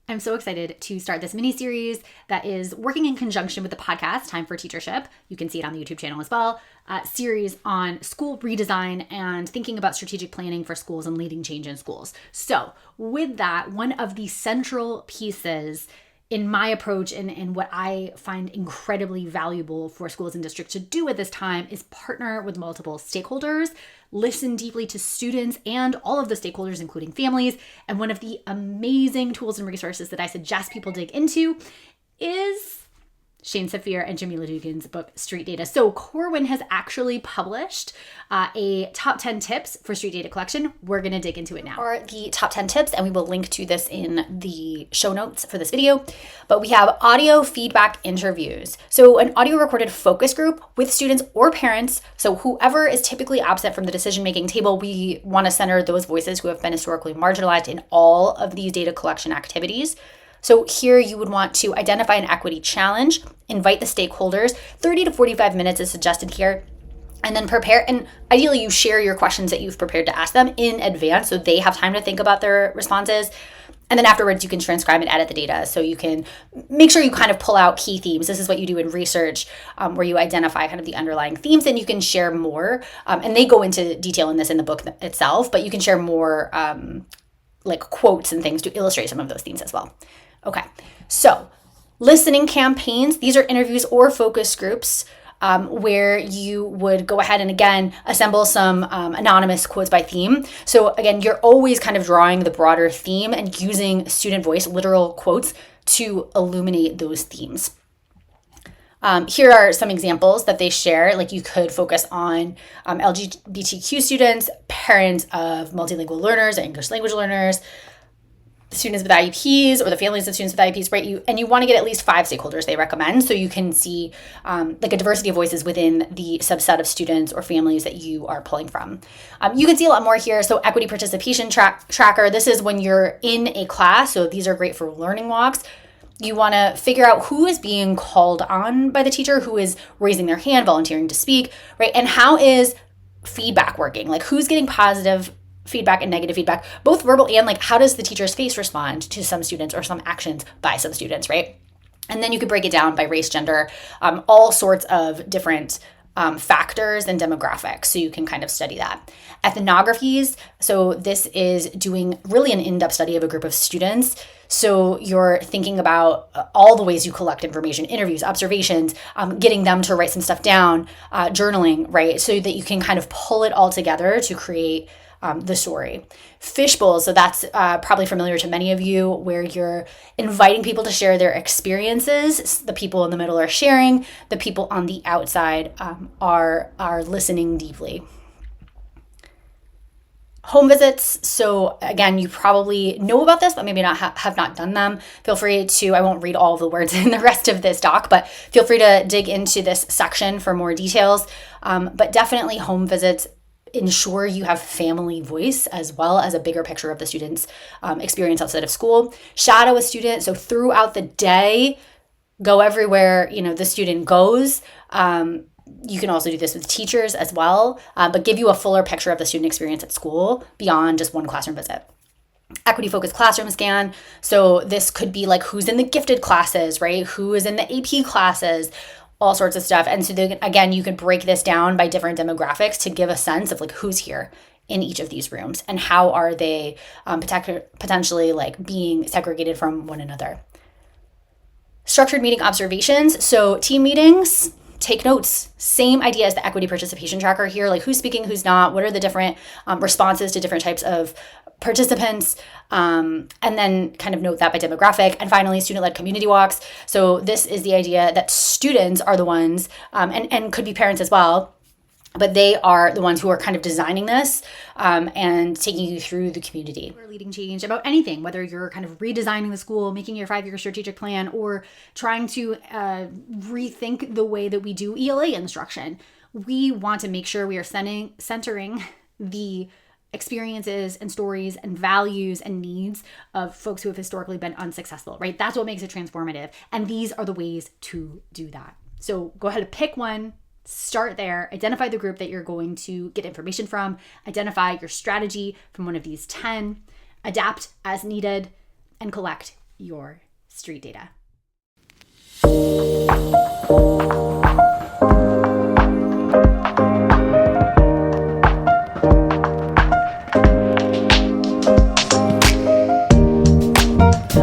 I'm so excited to start this mini-series that is working in conjunction with the podcast, Time for Teachership. You can see it on the YouTube channel as well. Series on school redesign and thinking about strategic planning for schools and leading change in schools. So with that, one of the central pieces in my approach and what I find incredibly valuable for schools and districts to do at this time is partner with multiple stakeholders, listen deeply to students and all of the stakeholders, including families. And one of the amazing tools and resources that I suggest people dig into is Shane Safir and Jamila Dugan's book, Street Data. So Corwin has actually published a top 10 tips for street data collection. We're going to dig into it now. Or the top 10 tips, and we will link to this in the show notes for this video. But we have audio feedback interviews. So an audio recorded focus group with students or parents. So whoever is typically absent from the decision-making table, we want to center those voices who have been historically marginalized in all of these data collection activities. So here you would want to identify an equity challenge, invite the stakeholders, 30 to 45 minutes is suggested here, and then prepare. And ideally you share your questions that you've prepared to ask them in advance so they have time to think about their responses. And then afterwards you can transcribe and edit the data. So you can make sure you kind of pull out key themes. This is what you do in research where you identify kind of the underlying themes and you can share more. And they go into detail in this in the book itself, but you can share more like quotes and things to illustrate some of those themes as well. Okay, so listening campaigns, these are interviews or focus groups where you would go ahead and again, assemble some anonymous quotes by theme. So again, you're always kind of drawing the broader theme and using student voice, literal quotes to illuminate those themes. Here are some examples that they share. Like you could focus on LGBTQ students, parents of multilingual learners or English language learners, students with IEPs or the families of students with IEPs, right? And you want to get at least 5 stakeholders they recommend so you can see like a diversity of voices within the subset of students or families that you are pulling from. You can see a lot more here. So equity participation tracker, this is when you're in a class. So these are great for learning walks. You want to figure out who is being called on by the teacher, who is raising their hand, volunteering to speak, right? And how is feedback working? Like who's getting positive feedback and negative feedback, both verbal and like how does the teacher's face respond to some students or some actions by some students, right? And then you could break it down by race, gender, all sorts of different factors and demographics. So you can kind of study that. Ethnographies. So this is doing really an in-depth study of a group of students. So you're thinking about all the ways you collect information, interviews, observations, getting them to write some stuff down, journaling, right? So that you can kind of pull it all together to create the story. Fishbowls, so that's probably familiar to many of you, where you're inviting people to share their experiences. The people in the middle are sharing, the people on the outside are listening deeply. Home visits. So again, you probably know about this, but maybe not have not done them. Feel free to, I won't read all of the words in the rest of this doc, but feel free to dig into this section for more details. But definitely home visits. Ensure you have family voice as well as a bigger picture of the student's experience outside of school. Shadow a student. So throughout the day, go everywhere, the student goes. You can also do this with teachers as well, but give you a fuller picture of the student experience at school beyond just one classroom visit. Equity focused classroom scan. So this could be like who's in the gifted classes, right? Who is in the AP classes, all sorts of stuff. And so again, you could break this down by different demographics to give a sense of like who's here in each of these rooms and how are they potentially like being segregated from one another. Structured meeting observations. So team meetings, take notes. Same idea as the equity participation tracker here, like who's speaking, who's not, what are the different responses to different types of participants, and then kind of note that by demographic. And finally, student-led community walks. So this is the idea that students are the ones, and could be parents as well, but they are the ones who are kind of designing this and taking you through the community. We're leading change about anything, whether you're kind of redesigning the school, making your 5-year strategic plan, or trying to rethink the way that we do ELA instruction. We want to make sure we are centering the experiences and stories and values and needs of folks who have historically been unsuccessful, right? That's what makes it transformative. And these are the ways to do that. So go ahead and pick one, start there, identify the group that you're going to get information from, identify your strategy from one of these 10, adapt as needed, and collect your street data.